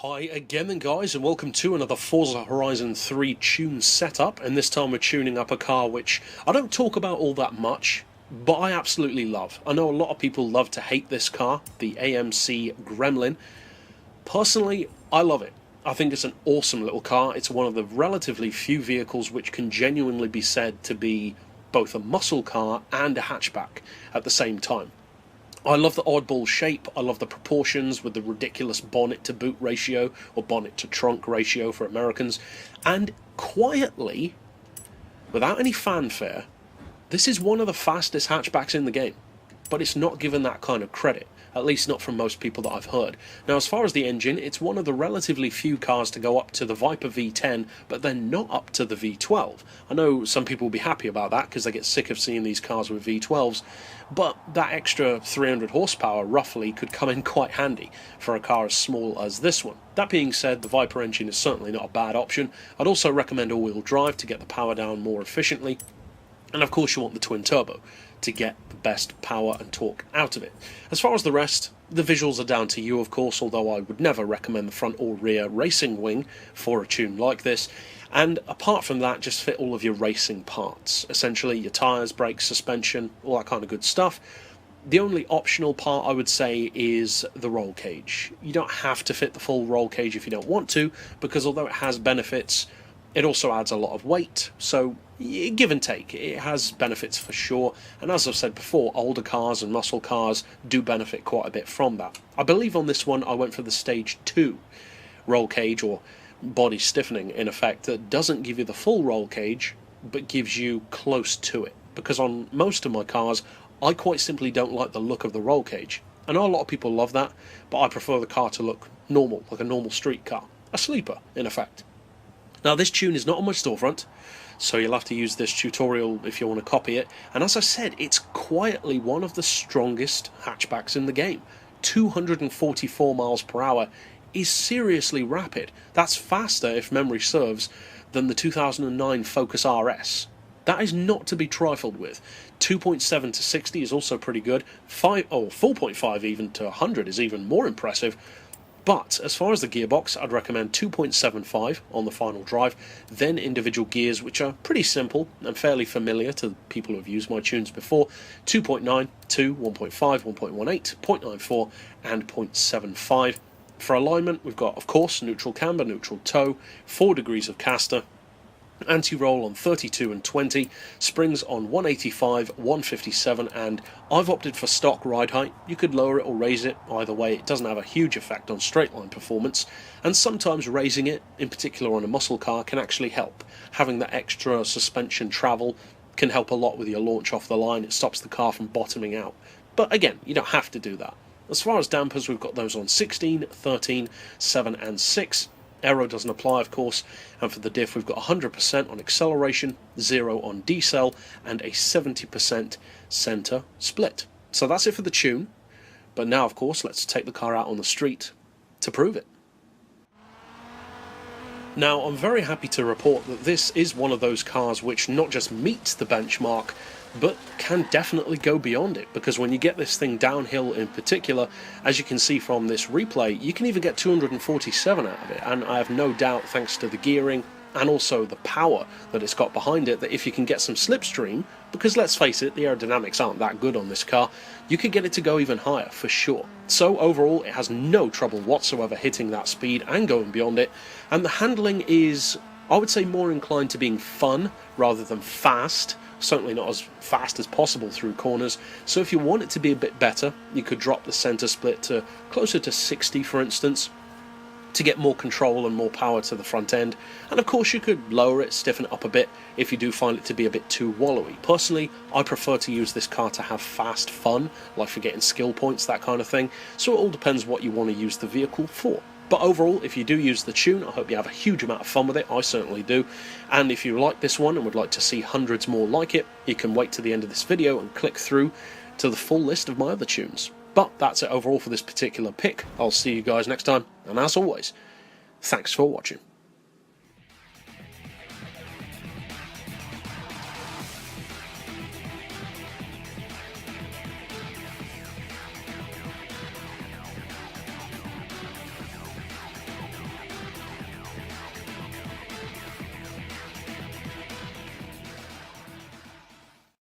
Hi again then guys, and welcome to another Forza Horizon 3 tune setup, and this time we're tuning up a car which I don't talk about all that much, but I absolutely love. I know a lot of people love to hate this car, the AMC Gremlin. Personally, I love it. I think it's an awesome little car. It's one of the relatively few vehicles which can genuinely be said to be both a muscle car and a hatchback at the same time. I love the oddball shape, I love the proportions with the ridiculous bonnet to boot ratio, or bonnet to trunk ratio for Americans, and quietly, without any fanfare, this is one of the fastest hatchbacks in the game, but it's not given that kind of credit, at least not from most people that I've heard. Now as far as the engine, it's one of the relatively few cars to go up to the Viper V10, but then not up to the V12. I know some people will be happy about that because they get sick of seeing these cars with V12s, but that extra 300 horsepower roughly could come in quite handy for a car as small as this one. That being said, the Viper engine is certainly not a bad option. I'd also recommend all-wheel drive to get the power down more efficiently, and of course you want the twin turbo to get the best power and torque out of it. As far as the rest, the visuals are down to you of course, although I would never recommend the front or rear racing wing for a tune like this. And apart from that, just fit all of your racing parts. Essentially your tyres, brakes, suspension, all that kind of good stuff. The only optional part I would say is the roll cage. You don't have to fit the full roll cage if you don't want to, because although it has benefits, it also adds a lot of weight, so give and take. It has benefits for sure, and as I've said before, older cars and muscle cars do benefit quite a bit from that. I believe on this one I went for the Stage 2 roll cage, or body stiffening in effect, that doesn't give you the full roll cage, but gives you close to it. Because on most of my cars, I quite simply don't like the look of the roll cage. I know a lot of people love that, but I prefer the car to look normal, like a normal street car. A sleeper, in effect. Now this tune is not on my storefront, so you'll have to use this tutorial if you want to copy it, and as I said, it's quietly one of the strongest hatchbacks in the game. 244 miles per hour is seriously rapid. That's faster, if memory serves, than the 2009 Focus RS. That is not to be trifled with. 2.7 to 60 is also pretty good. 4.5 even to 100 is even more impressive. But as far as the gearbox, I'd recommend 2.75 on the final drive, then individual gears, which are pretty simple and fairly familiar to people who have used my tunes before: 2.9, 2, 1.5, 1.18, 0.94 and 0.75. For alignment, we've got, of course, neutral camber, neutral toe, 4 degrees of caster, anti-roll on 32 and 20, springs on 185, 157, and I've opted for stock ride height. You could lower it or raise it, either way it doesn't have a huge effect on straight line performance, and sometimes raising it, in particular on a muscle car, can actually help. Having that extra suspension travel can help a lot with your launch off the line. It stops the car from bottoming out, but again, you don't have to do that. As far as dampers, we've got those on 16, 13, 7 and 6. Aero doesn't apply, of course, and for the diff we've got 100% on acceleration, 0 on decel, and a 70% centre split. So that's it for the tune, but now of course let's take the car out on the street to prove it. Now I'm very happy to report that this is one of those cars which not just meets the benchmark, but can definitely go beyond it, because when you get this thing downhill in particular, as you can see from this replay, you can even get 247 out of it, and I have no doubt, thanks to the gearing and also the power that it's got behind it, that if you can get some slipstream, because let's face it, the aerodynamics aren't that good on this car, you could get it to go even higher for sure. So overall it has no trouble whatsoever hitting that speed and going beyond it, and the handling is, I would say, more inclined to being fun rather than fast. Certainly not as fast as possible through corners, so if you want it to be a bit better, you could drop the centre split to closer to 60 for instance, to get more control and more power to the front end, and of course you could lower it, stiffen it up a bit if you do find it to be a bit too wallowy. Personally, I prefer to use this car to have fast fun, like for getting skill points, that kind of thing, so it all depends what you want to use the vehicle for. But overall, if you do use the tune, I hope you have a huge amount of fun with it. I certainly do. And if you like this one and would like to see hundreds more like it, you can wait to the end of this video and click through to the full list of my other tunes. But that's it overall for this particular pick. I'll see you guys next time, and as always, thanks for watching.